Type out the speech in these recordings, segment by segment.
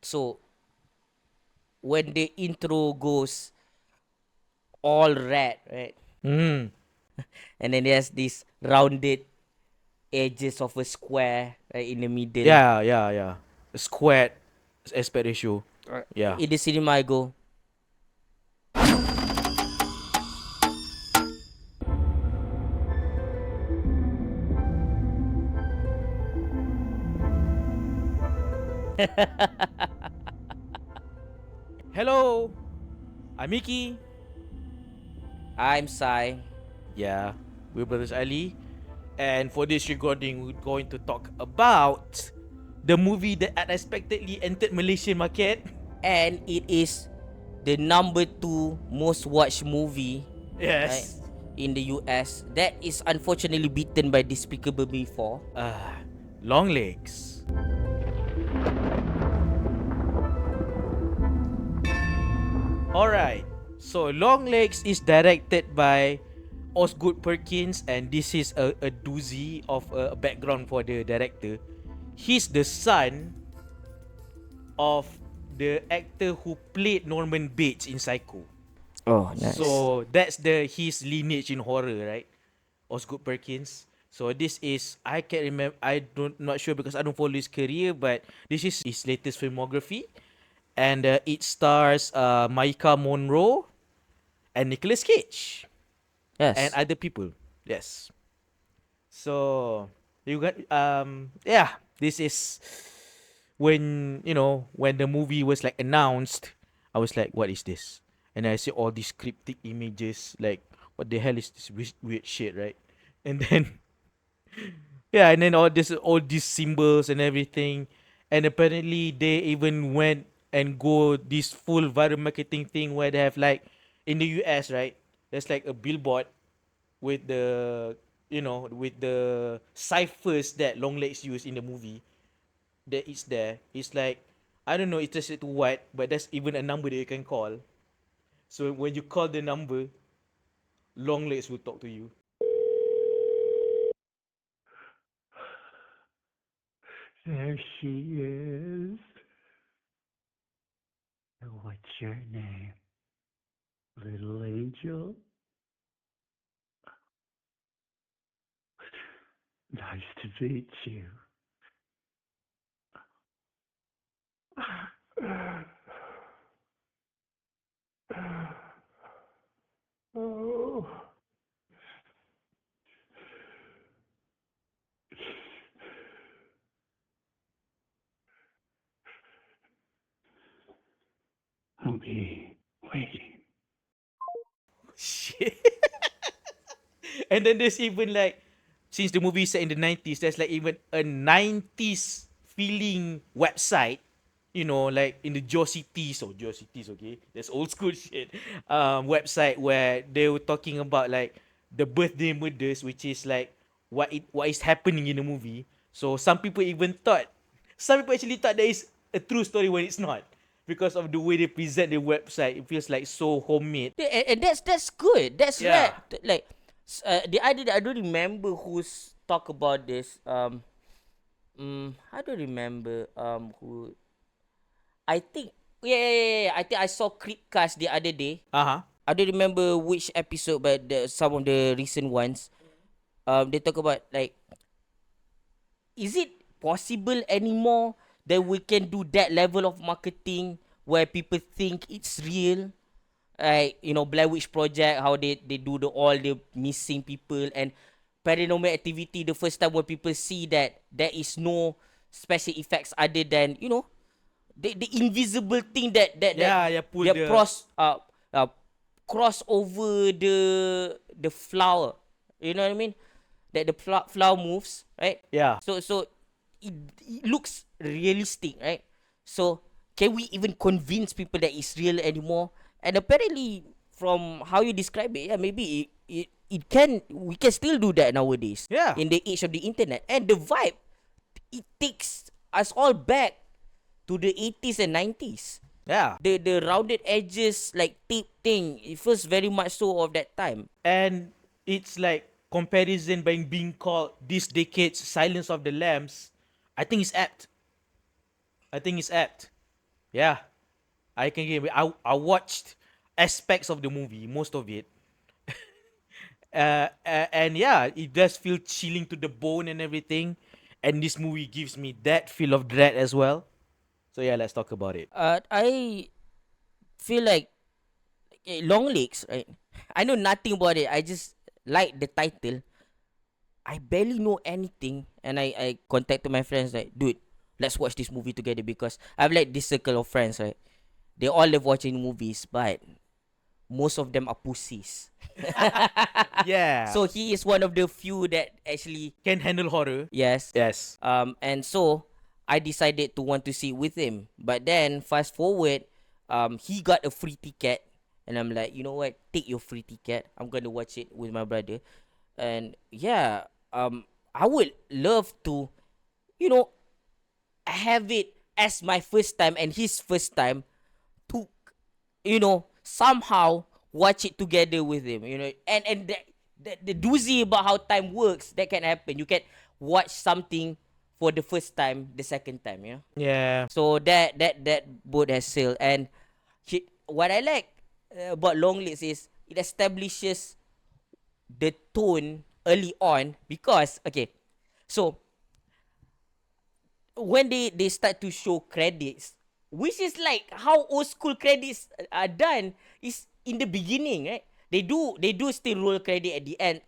So when the intro goes all red, right? Mm. And then there's this rounded edges of a square right in the middle. Yeah. Squared aspect ratio. Yeah. In the cinema, I go, Hello, I'm Mickey. I'm Sai. Yeah, we're brothers Ali. And for this recording, we're going to talk about the movie that unexpectedly entered Malaysian market. And it is the number 2 most watched movie, right, Yes. in the US. That is unfortunately beaten by Despicable Me 4. Longlegs. Alright, so Longlegs is directed by Osgood Perkins, and this is a doozy of a background for the director. He's the son of the actor who played Norman Bates in Psycho. Oh, nice. So that's his lineage in horror, right? Osgood Perkins. So this is, I can't remember, I don't not sure because I don't follow his career, but this is his latest filmography, and it stars Maika Monroe and Nicolas Cage and Yes. other people. Yes. So you got yeah, this is when when the movie was like announced, I was like, what is this? And I see all these cryptic images, like what the hell is this weird shit, right? And then yeah, and then all these symbols and everything, and apparently they even went and go this full viral marketing thing where they have like in the US, right? There's like a billboard with the with the ciphers that Longlegs used in the movie. That is there. It's like, I don't know it's just to what, but there's even a number that you can call. So when you call the number, Longlegs will talk to you. There she is. What's your name? Little angel? Nice to meet you. Oh. I'll be waiting. Shit. And then there's even like, since the movie is set in the 90s, there's like even a 90s feeling website, like in the Geocities, okay? That's old school shit. Website where they were talking about like the birthday murders, which is like what is happening in the movie. So some people actually thought that is a true story when it's not. Because of the way they present the website, it feels like so homemade. And that's good. That's Yeah. rare. Like the idea that I don't remember who's talk about this. I don't remember who. I think yeah. I think I saw Creepcast the other day. Uh-huh. I don't remember which episode, but some of the recent ones. They talk about like, is it possible anymore that we can do that level of marketing where people think it's real? Like, Blair Witch Project, how they do all the missing people, and Paranormal Activity, the first time when people see that there is no special effects other than, the invisible thing Yeah, pull that the. cross over the flower. You know what I mean? That the flower moves, right? Yeah. So it looks realistic, right? So can we even convince people that it's real anymore? And apparently, from how you describe it, yeah, maybe it can, we can still do that nowadays Yeah. in the age of the internet. And the vibe, it takes us all back to the 80s and 90s. Yeah. The rounded edges, like tape thing, it feels very much so of that time. And it's like comparison by being called this decade's Silence of the Lambs. I think it's apt. I think it's apt. Yeah, I can give. I watched aspects of the movie, most of it. And yeah, it does feel chilling to the bone and everything. And this movie gives me that feel of dread as well. So yeah, let's talk about it. I feel like Longlegs, right? I know nothing about it. I just like the title. I barely know anything, and I contacted my friends like, dude, let's watch this movie together because I've like this circle of friends, right? They all love watching movies, but most of them are pussies. Yeah, So he is one of the few that actually can handle horror. yes. Yes. And so I decided to want to see it with him. But then fast forward, he got a free ticket, and I'm like, you know what? Take your free ticket. I'm gonna watch it with my brother, and yeah, I would love to, you know, have it as my first time and his first time to, you know, somehow watch it together with him, you know. And the doozy about how time works, that can happen. You can watch something for the first time, the second time, you know. Yeah. So that boat has sailed. And what I like about Longlegs is it establishes the tone early on because okay, so when they start to show credits, which is like how old school credits are done, is in the beginning, right? They do still roll credits at the end,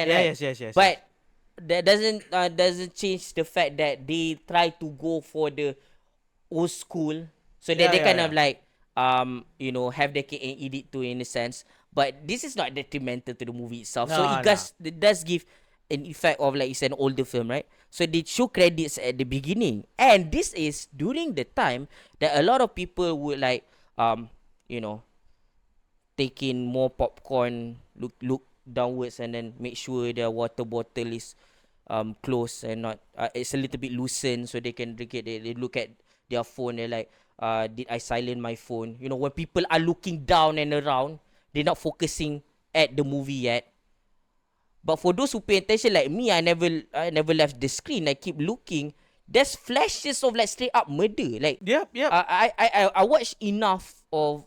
Yeah. right? Yes. But that doesn't change the fact that they try to go for the old school, so that they kind of Yeah. like you know, have their cake and eat it too, in a sense. But this is not detrimental to the movie itself, so No, no. it does give an effect of like it's an older film, right? So they show credits at the beginning, and this is during the time that a lot of people would like you know, take in more popcorn, look downwards, and then make sure their water bottle is close and not it's a little bit loosened, so they can drink it. They look at their phone. They're like, did I silence my phone? You know, when people are looking down and around, they're not focusing at the movie yet. But for those who pay attention like me, I never left the screen. I keep looking. There's flashes of like straight up murder. Like Yep. I watched enough of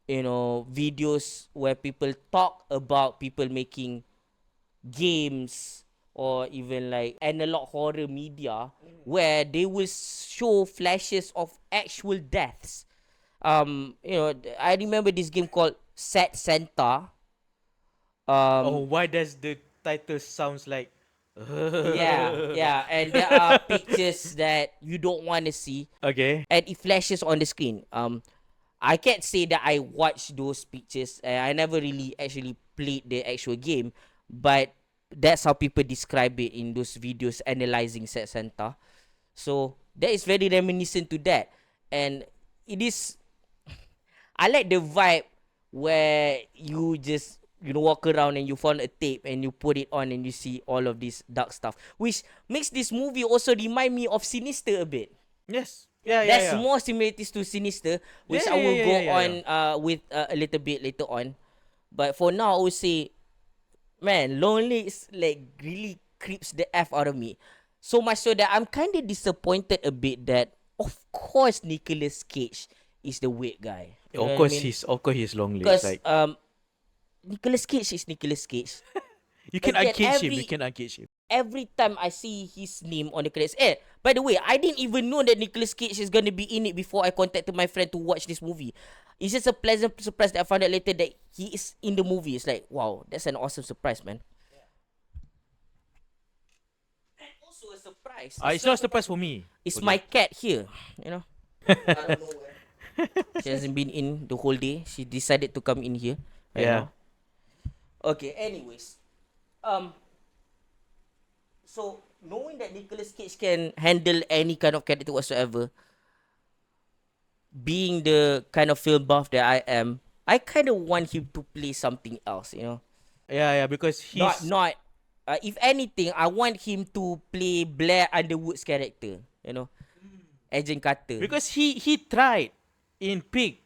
you know, videos where people talk about people making games or even like analog horror media where they will show flashes of actual deaths. You know, I remember this game called Set Santa. Oh, Um, why does the title sounds like? yeah, and there are pictures that you don't want to see, Okay. and it flashes on the screen. I can't say that I watched those pictures. I never really actually played the actual game, but that's how people describe it in those videos analyzing Set Santa. So that is very reminiscent to that, and it is. I like the vibe where you just, you know, walk around and you find a tape and you put it on and you see all of this dark stuff, which makes this movie also remind me of Sinister a bit. Yes. Yeah. There's more similarities to Sinister, which I will go on with a little bit later on. But for now, I would say, man, Lonely is like really creeps the F out of me. So much so that I'm kind of disappointed a bit that, of course, Nicolas Cage is the weird guy. You know Of what course I mean? he's long legs. Because Like Nicolas Cage is Nicolas Cage. you can Again, uncage him. You can uncage him. every time I see his name on the credits. By the way, I didn't even know that Nicolas Cage is gonna be in it before I contacted my friend to watch this movie. It's just a pleasant surprise that I found out later that he is in the movie. It's like, wow, that's an awesome surprise, man. And also a surprise. It's not a surprise for me. It's Okay. my cat here, you know. Out of nowhere. She hasn't been in the whole day. She decided to come in here right Yeah. now. Okay, anyways. So knowing that Nicolas Cage can handle any kind of character whatsoever, being the kind of film buff that I am, I kind of want him to play something else, you know. Yeah, because he's Not if anything, I want him to play Blair Underwood's character, you know, Agent Carter. because he tried in Pig.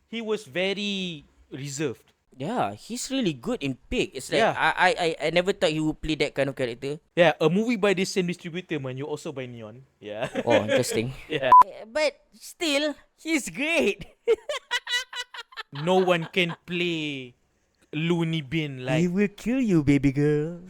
He was very reserved. Yeah, he's really good in Pig. It's like Yeah. I never thought he would play that kind of character. Yeah, a movie by the same distributor, man. You also by Neon. Yeah. Oh, interesting. Yeah. But still, he's great. No one can play Looney Bin like will kill you, baby girl.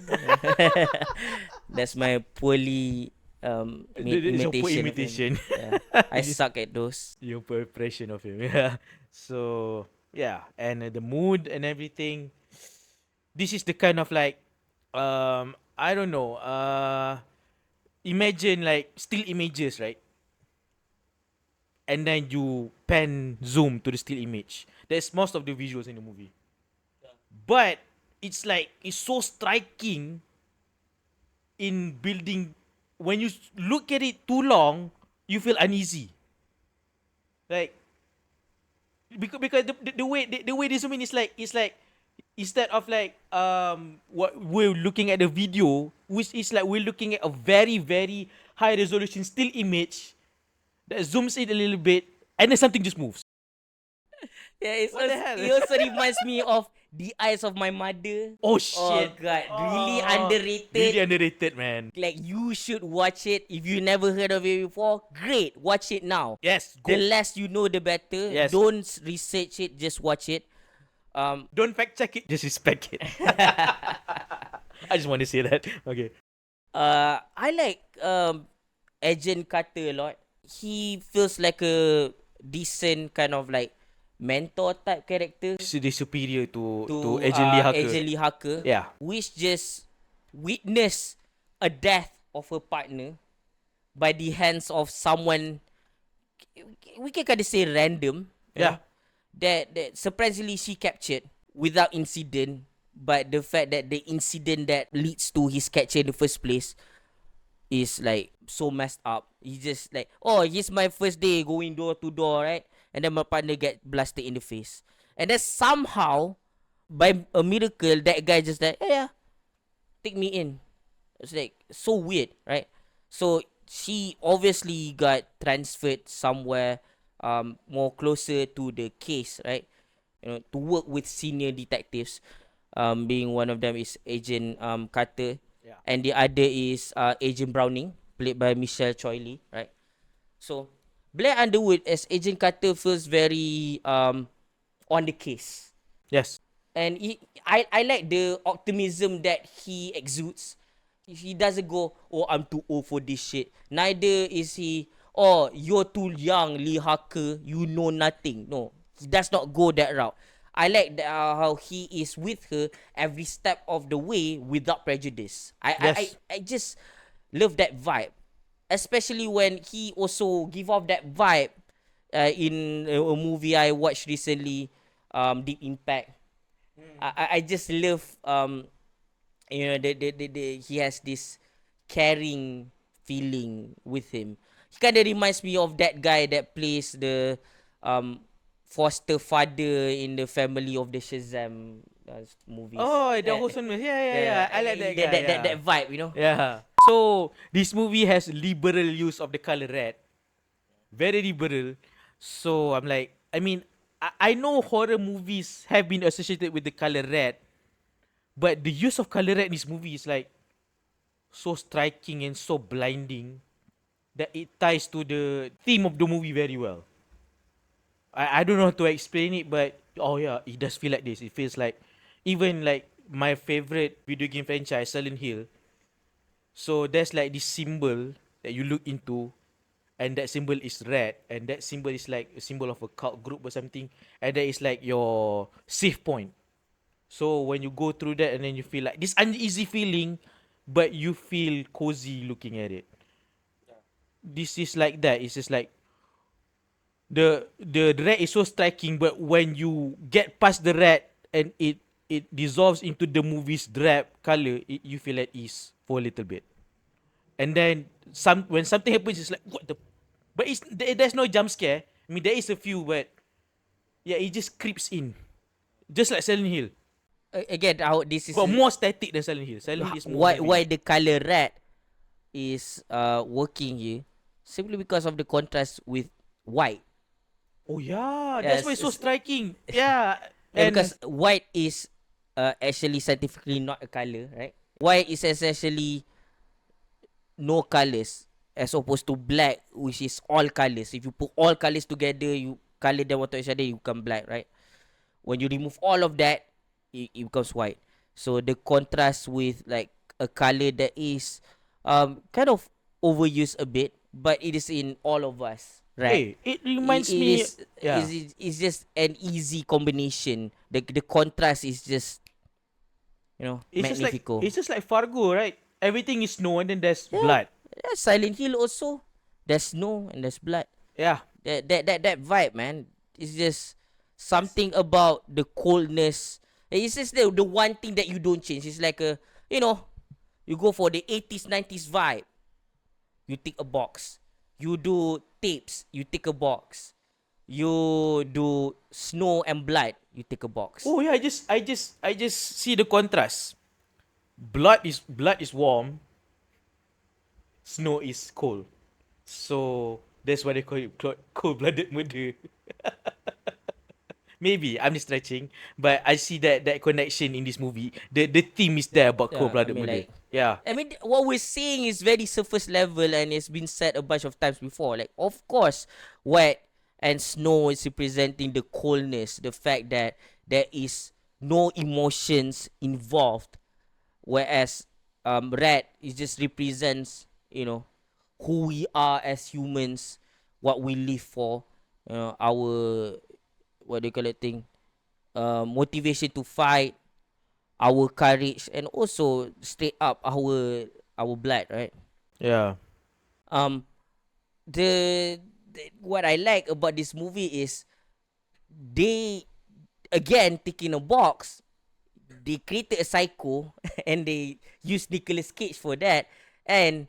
That's my poorly it's your poor imitation. imitation. Of him. Yeah. I suck at those. Your poor impression of him. Yeah. So yeah, and the mood and everything. This is the kind of like, I don't know. Imagine like still images, right? And then you pan zoom to the still image. That's most of the visuals in the movie. But it's like it's so striking in building. When you look at it too long, you feel uneasy. Like because the way they zoom in is like instead of like what we're looking at the video, which is like we're looking at a very very high resolution still image that zooms in a little bit and then something just moves. Yeah, What the hell? it also reminds me of The Eyes of My Mother. Oh Oh shit! god, really Oh, underrated. Really underrated, man. Like you should watch it if you never heard of it before. Great, watch it now. Yes, go. The less you know, the better. Yes. Don't research it, just watch it. Don't fact check it, just respect it. I just want to say that. Okay. I like Agent Carter a lot. He feels like a decent kind of like mentor type character The superior to to Agent Lee Harker. Agent Lee Harker. Yeah. Which just witnessed a death of her partner by the hands of someone we can kind of say random. you Yeah. know, that surprisingly she captured without incident, but the fact that the incident that leads to his capture in the first place is like so messed up. He just like, oh, it's my first day going door to door, right? And then my partner get blasted in the face. And then somehow, by a miracle, that guy just like, yeah, take me in. It's like so weird, right? So she obviously got transferred somewhere more closer to the case, right? You know, to work with senior detectives. Being one of them is Agent Carter, Yeah. and the other is Agent Browning, played by Michelle Choi Lee, right? So Blair Underwood as Agent Carter feels very on the case, Yes. and I like the optimism that he exudes. He doesn't go, oh, I'm too old for this shit. Neither is he, oh, you're too young, Lee Harker, you know nothing. No, he does not go that route. I like how he is with her every step of the way without prejudice. Yes. I just love that vibe, especially when he also give off that vibe in a movie I watched recently, Deep Impact. I just love you know the he has this caring feeling with him. He kind of reminds me of that guy that plays the foster father in the Family of the Shazam movies. Oh, the wholesome. Yeah. I like that guy. That vibe, you know. Yeah. So this movie has liberal use of the color red. Very liberal. So I'm like, I mean, I know horror movies have been associated with the color red, but the use of color red in this movie is like so striking and so blinding that it ties to the theme of the movie very well. I don't know how to explain it, but oh yeah, it does feel like this. It feels like even like my favorite video game franchise, Silent Hill. So there's like this symbol that you look into, and that symbol is red, and that symbol is like a symbol of a cult group or something, and that is like your safe point. So when you go through that, and then you feel like this uneasy feeling, but you feel cozy looking at it. This is like that. It's just like the red is so striking, but when you get past the red and it dissolves into the movie's drab color, you feel at ease for a little bit. And then when something happens, it's like what the, but there's no jump scare. I mean, there is a few, but yeah, it just creeps in, just like Silent Hill, Again, how this is but more static than Silent Hill. Silent Hill is more heavy. why the color red is working here simply because of the contrast with white. Oh yeah, Yes, that's why it's so it's- striking. Yeah, And because white is actually scientifically not a color, right? White is essentially no colors as opposed to black, which is all colors. If you put all colors together, you color them onto each other, you become black, right? When you remove all of that, it becomes white. So the contrast with like a color that is kind of overused a bit, but it is in all of us, right? hey, it reminds It me. is Yeah, it's just an easy combination. The contrast is just magnifico. it's just like Fargo, right? Everything is snow and then there's Yeah, blood. yeah. Silent Hill also. There's snow and there's blood. Yeah, That vibe, man. It's just something about the coldness. It's just the one thing that you don't change. It's like you know, you go for the 80s, 90s vibe. You tick a box. You do tapes. You tick a box. You do snow and blood. You tick a box. oh yeah, I just see the contrast. Blood is warm, snow is cold. So that's why they call it cold-blooded murder. Maybe I'm just stretching, but I see that connection in this movie. The theme is there about Yeah, I cold-blooded mean murder. like Yeah, what we're saying is very surface level and it's been said a bunch of times before. Like, of course, wet and snow is representing the coldness, the fact that there is no emotions involved, whereas red it just represents who we are as humans, what we live for, our what do you call it thing, motivation to fight, our courage, and also straight up our blood, right? yeah, Um, the what I like about this movie is they again ticking a box. They created a psycho and they used Nicolas Cage for that, and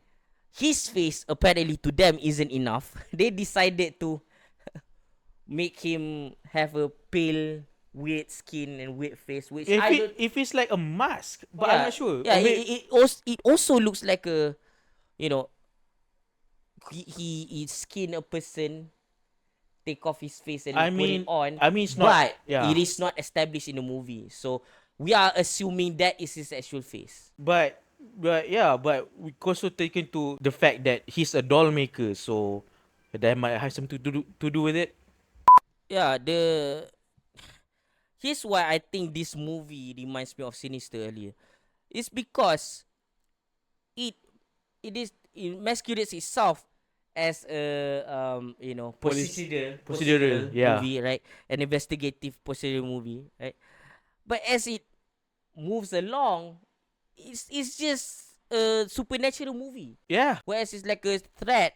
his face apparently to them isn't enough. They decided to make him have a pale, weird skin and weird face, which if I don't. if it's like a mask, but I'm Yeah, not sure. yeah. Or It also looks like a you know he skin a person, take off his face and I put it mean, on, I mean it's not. but Yeah, it is not established in the movie. So we are assuming that is his actual face. but yeah, but we also take into the fact that he's a doll maker, so that might have something to do with it. Yeah, here's why I think this movie reminds me of Sinister earlier. It's because it it masquerades itself as a Procedural, procedural yeah. movie, right? An investigative procedural movie, right? But as it moves along, it's just a supernatural movie. Yeah. Whereas it's like a threat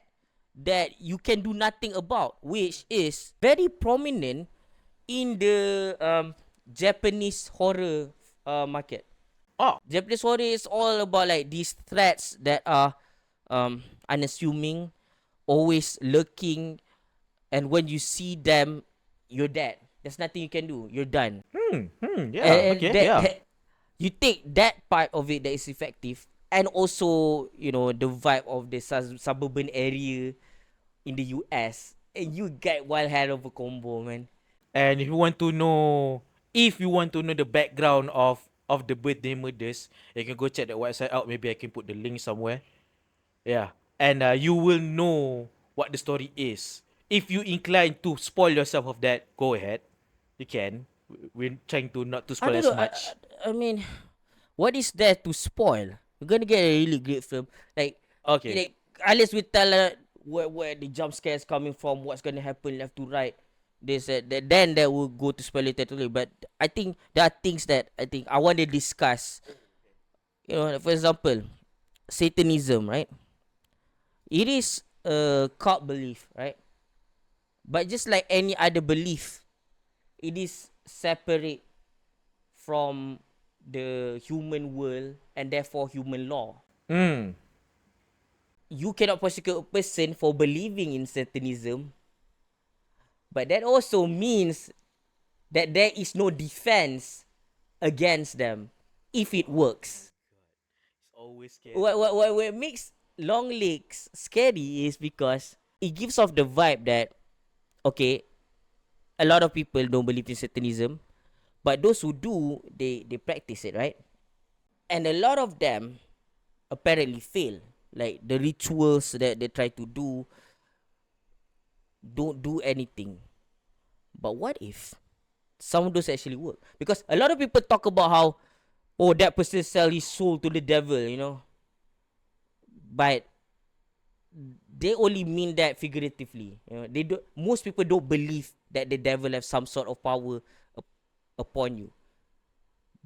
that you can do nothing about, which is very prominent in the Japanese horror market. Oh, Japanese horror is all about like these threats that are unassuming, always lurking, and when you see them, you're dead. There's nothing you can do. You're done. yeah, And okay, that yeah. you take that part of it that is effective, and also the vibe of the suburban area in the US, and you get one hell of a combo, man. And if you want to know the background of the birthday murders, you can go check the website out. Maybe I can put the link somewhere. Yeah. And you will know what the story is. If you incline to spoil yourself of that, go ahead. You can. We're trying to not to I spoil don't as know. much. I mean, what is there to spoil? You're gonna get a really great film. Like, Okay. like unless we tell where the jump scare is coming from, what's gonna happen left to right. They said that then that will go to spoil it totally. But I think there are things that I think I want to discuss. For example, Satanism, right? It is a cult belief, right? But just like any other belief, it is separate from the human world and therefore human law. Mm. You cannot prosecute a person for believing in Satanism, but that also means that there is no defense against them if it works. It's always scary. What makes Longlegs scary is because it gives off the vibe that, okay, a lot of people don't believe in Satanism, But those who do, they practice it, right? And a lot of them apparently fail. Like the rituals that they try to do don't do anything. But what if some of those actually work? Because a lot of people talk about how, oh, that person sell his soul to the devil, you know. But they only mean that figuratively. You know, they do. Most people don't believe that the devil have some sort of power upon you.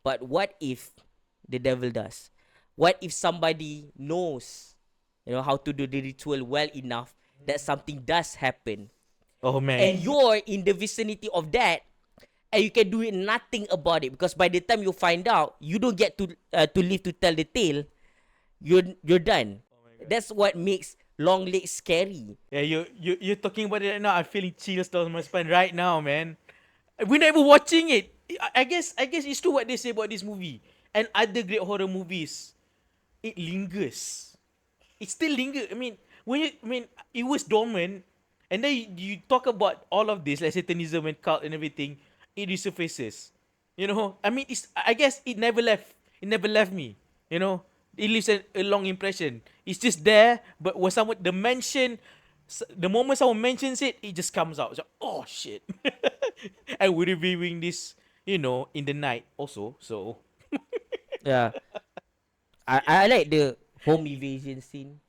But what if the devil does? What if somebody knows, you know, how to do the ritual well enough that something does happen, Oh man. and you're in the vicinity of that, and you can do nothing about it, because by the time you find out, you don't get to live to tell the tale. You're done. That's what makes Longlegs scary. Yeah, you're talking about it right now. I'm feeling chills down my spine right now, man. We're not even watching it. I guess it's true what they say about this movie and other great horror movies. It lingers. It still lingers. I mean, it was dormant, and then you talk about all of this, like Satanism and cult and everything. It resurfaces. You know, I mean, I guess it never left. It never left me. You know, it leaves a long impression. It's just there, but when the moment someone mentions it, it just comes out. It's like, oh shit. And we're reviewing this, you know, in the night also. So Yeah. I like the home invasion scene.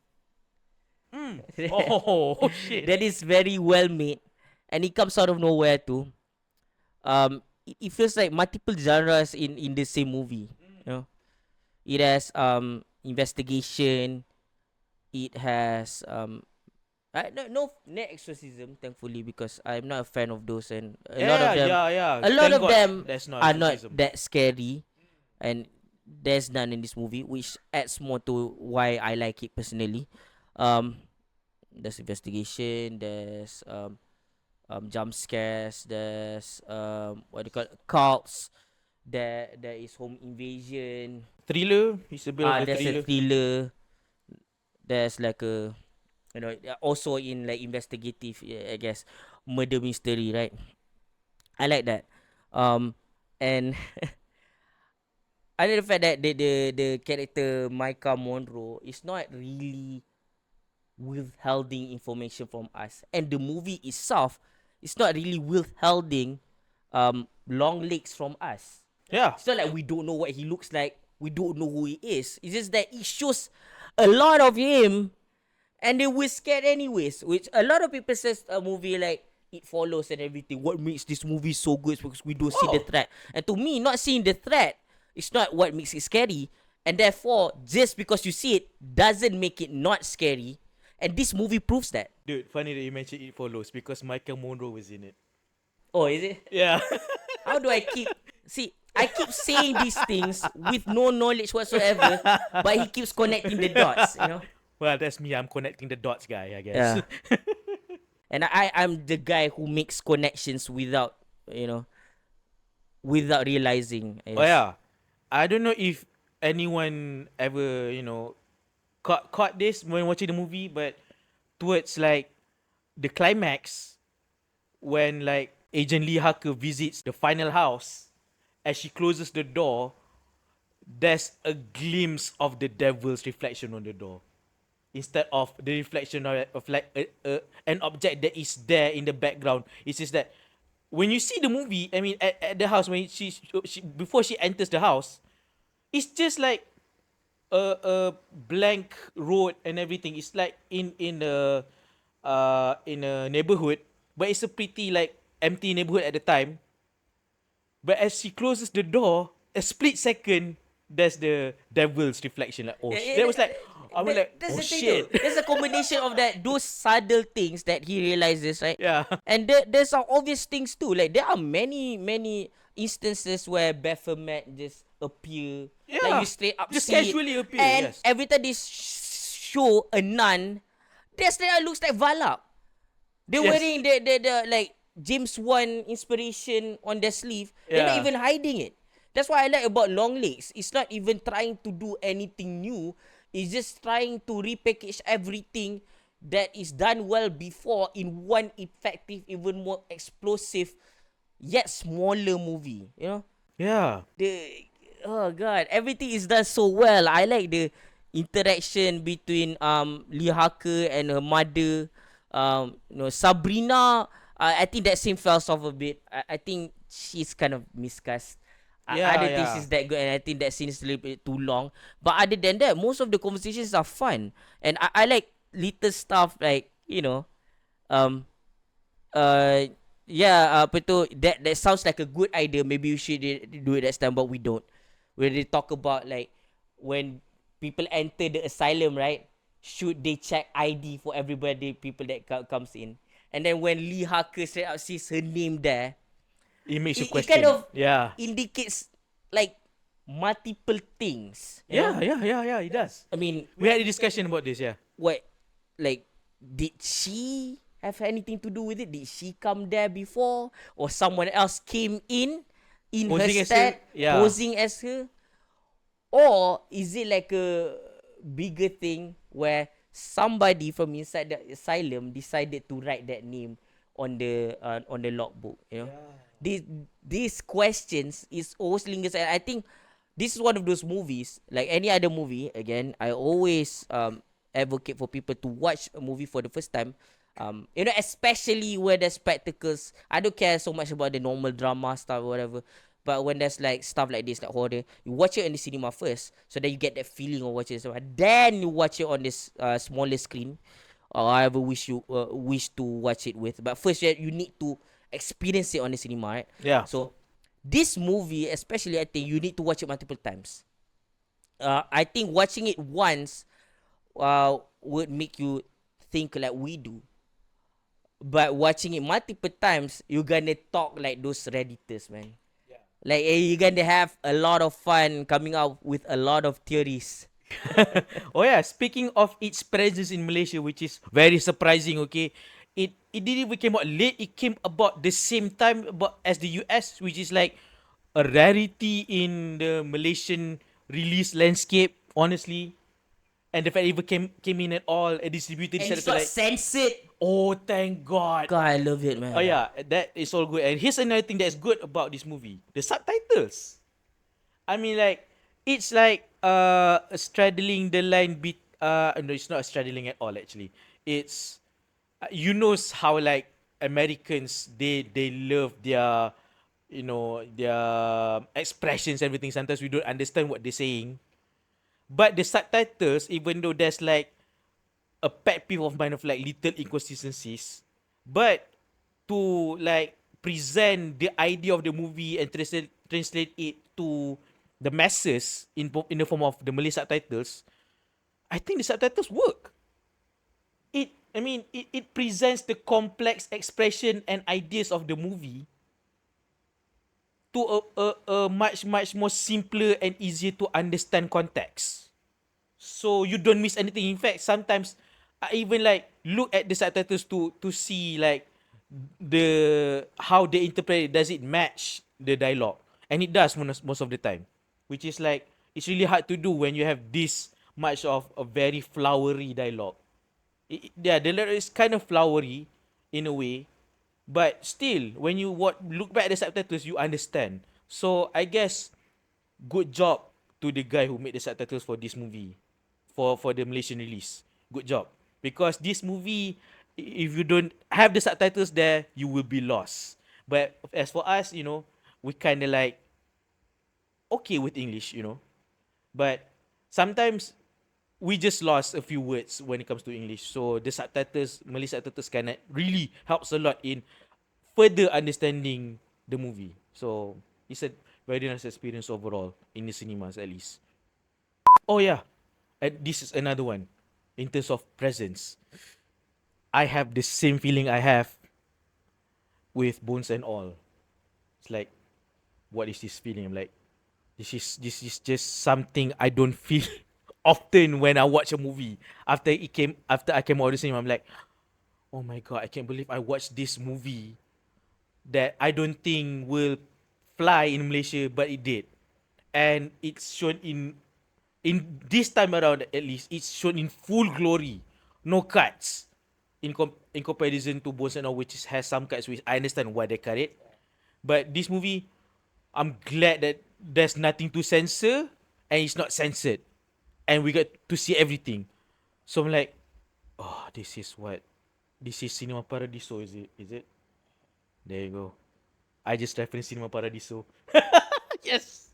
oh shit. That is very well made, and it comes out of nowhere too. It feels like multiple genres in the same movie. You know, it has investigation. It has no exorcism, thankfully, because I'm not a fan of those, and a lot of them, a lot Thank of God them there's no are not exorcism. that scary, and there's none in this movie, which adds more to why I like it personally. There's investigation. There's jump scares. There's what do you call it? Cults. There is home invasion. Thriller. It's a bit of a There's thriller. a thriller. There's like a, you know, also in like investigative, I guess, murder mystery, right? I like that. And I like the fact that the character Maika Monroe is not really withholding information from us, and the movie itself is not really withholding Longlegs from us. Yeah. It's not like we don't know what he looks like, we don't know who he is. It's just that it shows a lot of him, and they were scared anyways. Which a lot of people says a movie like It Follows and everything, what makes this movie so good is because we don't see the threat. And to me, not seeing the threat is not what makes it scary. And therefore, just because you see it doesn't make it not scary. And this movie proves that. Dude, funny that you mentioned It Follows because Michael Monroe was in it. Oh, is it? Yeah. How do I keep... See, I keep saying these things with no knowledge whatsoever, but he keeps connecting the dots, you know? Well, that's me. I'm connecting the dots guy, I guess. Yeah. And I'm the guy who makes connections without, you know, without realizing. Oh yeah. I don't know if anyone ever, you know, caught this when watching the movie, but towards like the climax, when like Agent Lee Harker visits the final house, as she closes the door, there's a glimpse of the devil's reflection on the door, instead of the reflection of like an object that is there in the background. It's just that when you see the movie, I mean, at the house, when she before she enters the house, it's just like a blank road and everything. It's like in a neighborhood, but it's a pretty like empty neighborhood at the time. But as she closes the door, a split second, there's the devil's reflection. Like, oh, that was like, I was like, that's oh the thing shit. though. There's a combination of that, those subtle things that he realizes, right? Yeah. And there's some obvious things too. Like there are many instances where Baphomet just appear. Yeah. Like you straight up Just see it. casually appear, And yes. every time they show a nun, that straight up looks like Valak. They're Yes. wearing the like James Wan inspiration on their sleeve. They're not Yeah. even hiding it. That's what I like about Longlegs. It's not even trying to do anything new. It's just trying to repackage everything that is done well before in one effective, even more explosive, yet smaller movie. You know? Yeah. The oh god, everything is done so well. I like the interaction between Lee Harker and her mother. Sabrina. I think that scene fell off a bit. I think she's kind of miscast. I Yeah, don't think yeah. she's that good, and I think that scene is a little bit too long. But other than that, most of the conversations are fun, and I like little stuff like um uh yeah, apa tu, that sounds like a good idea, maybe we should do it next time, but we don't. Where they talk about like when people enter the asylum, right, should they check ID for everybody, people that comes in, and then when Lee Harker straight out sees her name there, It makes you it kind question. of Yeah. indicates like multiple things, Yeah, yeah, yeah, yeah, it does. I mean, We had a discussion about this, yeah. what, like, did she have anything to do with it? Did she come there before, or someone else came in her Posing as her, stead, yeah. posing as her? Or is it like a bigger thing where somebody from inside the asylum decided to write that name on the logbook, these questions is always lingers, and I think this is one of those movies, like any other movie. Again, I always advocate for people to watch a movie for the first time, especially where there's spectacles. I don't care so much about the normal drama stuff or whatever, but when there's like stuff like this, like horror, you watch it in the cinema first, so that you get that feeling of watching it. Then you watch it on this smaller screen, or however wish to watch it with. But first, you need to experience it on the cinema, right? Yeah. So this movie, especially, I think you need to watch it multiple times. I think watching it once would make you think like we do. But watching it multiple times, you're gonna talk like those Redditors, man. Like you're gonna have a lot of fun coming out with a lot of theories. Oh yeah, speaking of its presence in Malaysia, which is very surprising, okay. It didn't even came out late, it came about the same time about as the US, which is like a rarity in the Malaysian release landscape, honestly. And the fact it even came in at all and distributed And decided it's to not like, censored. oh thank God. God, I love it, man. Oh yeah, that is all good. And here's another thing that's good about this movie. The subtitles. I mean, like, it's like straddling the line no, it's not straddling at all actually. It's you know how like Americans, they love their, their expressions, everything. Sometimes we don't understand what they're saying. But the subtitles, even though there's like a pet peeve of mine of like little inconsistencies, but to like present the idea of the movie and translate it to the masses in the form of the Malay subtitles, I think the subtitles work. It presents the complex expression and ideas of the movie to a much more simpler and easier to understand context. So you don't miss anything. In fact, sometimes I even like look at the subtitles to see like the how they interpret it. Does it match the dialogue? And it does most of the time, which is like it's really hard to do when you have this much of a very flowery dialogue. Yeah, the lyric is kind of flowery in a way, but still, when you look back at the subtitles, you understand. So I guess good job to the guy who made the subtitles for this movie, for the Malaysian release. Good job, because this movie, if you don't have the subtitles there, you will be lost. But as for us, we kind of like okay with English, but sometimes we just lost a few words when it comes to English. So the subtitles, Malay subtitles, kind of really helps a lot in further understanding the movie. So it's a very nice experience overall in the cinemas, at least. Oh yeah, and this is another one in terms of presence. I have the same feeling I have with Bones and All. It's like, what is this feeling? I'm like, this is just something I don't feel often when I watch a movie. After I came out of the cinema, I'm like, oh my God, I can't believe I watched this movie that I don't think will fly in Malaysia, but it did. And it's shown in this time around, at least it's shown in full glory, no cuts. In comparison to Bones and All, which has some cuts, which I understand why they cut it. But this movie, I'm glad that there's nothing to censor and it's not censored, and we get to see everything. So I'm like, oh, this is Cinema Paradiso, is it? Is it? There you go. I just referenced Cinema Paradiso. Yes.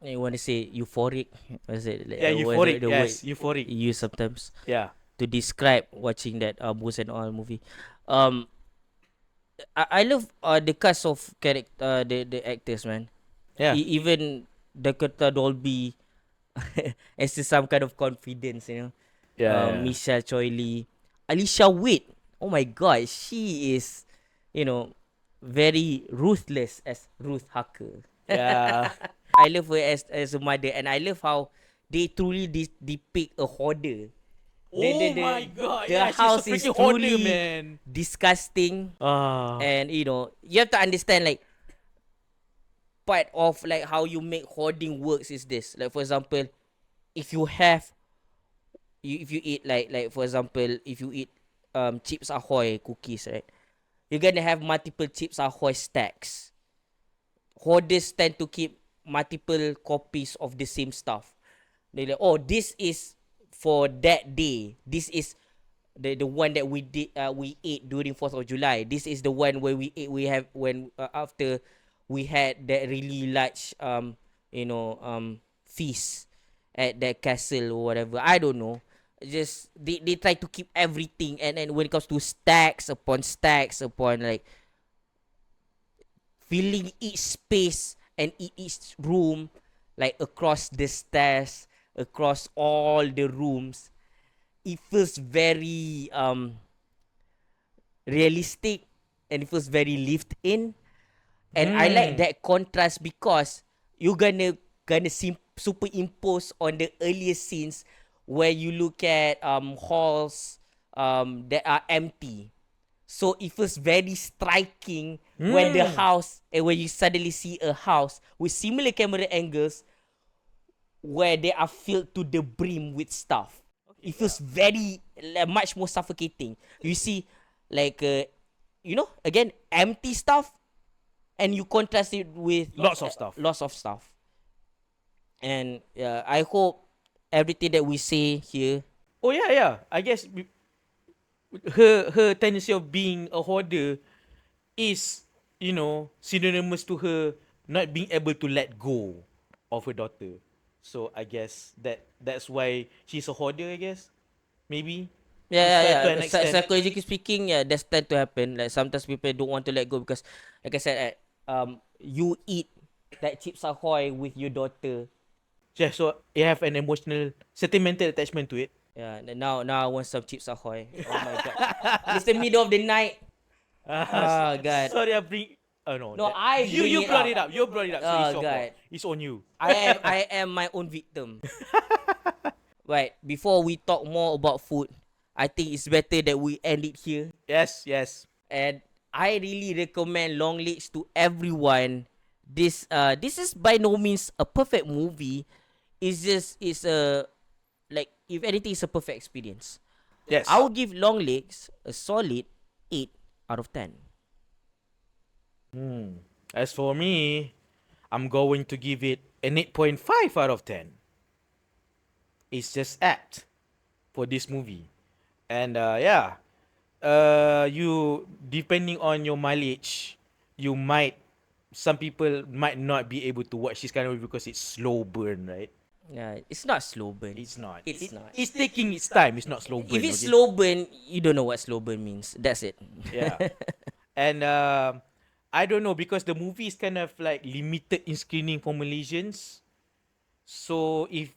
You want to say euphoric? Was it Yeah, euphoric. the word Yes, euphoric. you use sometimes Yeah. to describe watching that Boost and All movie? Um, I love the cast of character, the actors, man. Yeah. Even Dakota Dolby has some kind of confidence, you know. Yeah. Michelle Choi Lee, Alicia Witt. Oh my god, she is, you know, very ruthless as Ruth Hacker. Yeah. I love her as a mother, and I love how they truly depict a hoarder. Oh my god. The Yeah, she's a house is freaking hoarder, truly man. disgusting, Ah. and you know you have to understand like part of like how you make hoarding works is this. Like for example, if you have if you eat like for example if you eat Chips Ahoy cookies, right? You're gonna have multiple Chips Ahoy stacks. Hoarders tend to keep multiple copies of the same stuff. They like, oh, this is for that day. This is the one that we ate during 4th of July. This is the one where we have when after we had that really large feast at that castle or whatever. I don't know. Just they try to keep everything, and then when it comes to stacks upon like filling each space and each room, like across the stairs, across all the rooms, it feels very realistic, and it feels very lived in. And I like that contrast because you're gonna superimpose on the earlier scenes where you look at halls that are empty. So it feels very striking when the house and when you suddenly see a house with similar camera angles where they are filled to the brim with stuff. It feels very much more suffocating. You see, like again, empty stuff, and you contrast it with Lots of stuff. lots of stuff. And I hope everything that we say here. Oh yeah. I guess her tendency of being a hoarder is, synonymous to her not being able to let go of her daughter. So I guess that's why she's a hoarder, I guess. Maybe. To an extent. Psychologically speaking, yeah, that's tend to happen. Like sometimes people don't want to let go because, like I said, you eat that Chips Ahoy with your daughter. Yeah, so you have an emotional, sentimental attachment to it. Yeah, and now I want some Chips Ahoy. Oh my god, it's the middle of the night. Oh god. Sorry, I bring. Oh no. No, I you bring it brought up. it up. You brought it up. So Oh, it's your God. fault. It's on you. I am my own victim. Right, before we talk more about food, I think it's better that we end it here. Yes. And I really recommend Longlegs to everyone. This is by no means a perfect movie. It's a like if anything, it's a perfect experience. Yes. I will give Longlegs a solid 8 out of 10. As for me, I'm going to give it an 8.5 out of 10. It's just apt for this movie. And you, depending on your mileage, some people might not be able to watch this kind of movie because it's slow burn, right? Yeah, it's not slow burn. It's not. It's not. It's taking its time. It's not slow burn. If it's okay? slow burn, you don't know what slow burn means. That's it. Yeah. And I don't know, because the movie is kind of like limited in screening for Malaysians. So if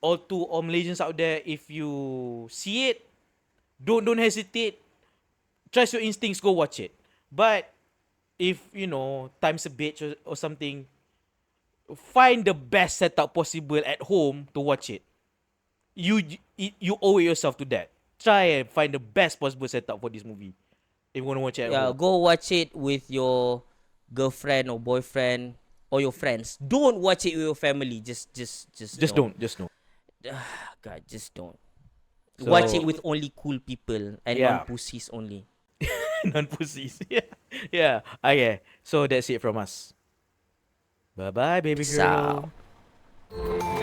all Malaysians out there, if you see it, don't hesitate. Trust your instincts. Go watch it. But if time's a bitch or something, find the best setup possible at home to watch it. You owe yourself to that. Try and find the best possible setup for this movie if you want to watch it at Yeah, home. go watch it with your girlfriend or boyfriend or your friends. Don't watch it with your family. Just don't. Just don't. God, just don't. So- Watch it with only cool people and Yeah. non-pussies only. Non-pussies. Yeah. Yeah. Okay. So that's it from us. Bye bye, baby Peace out. girl.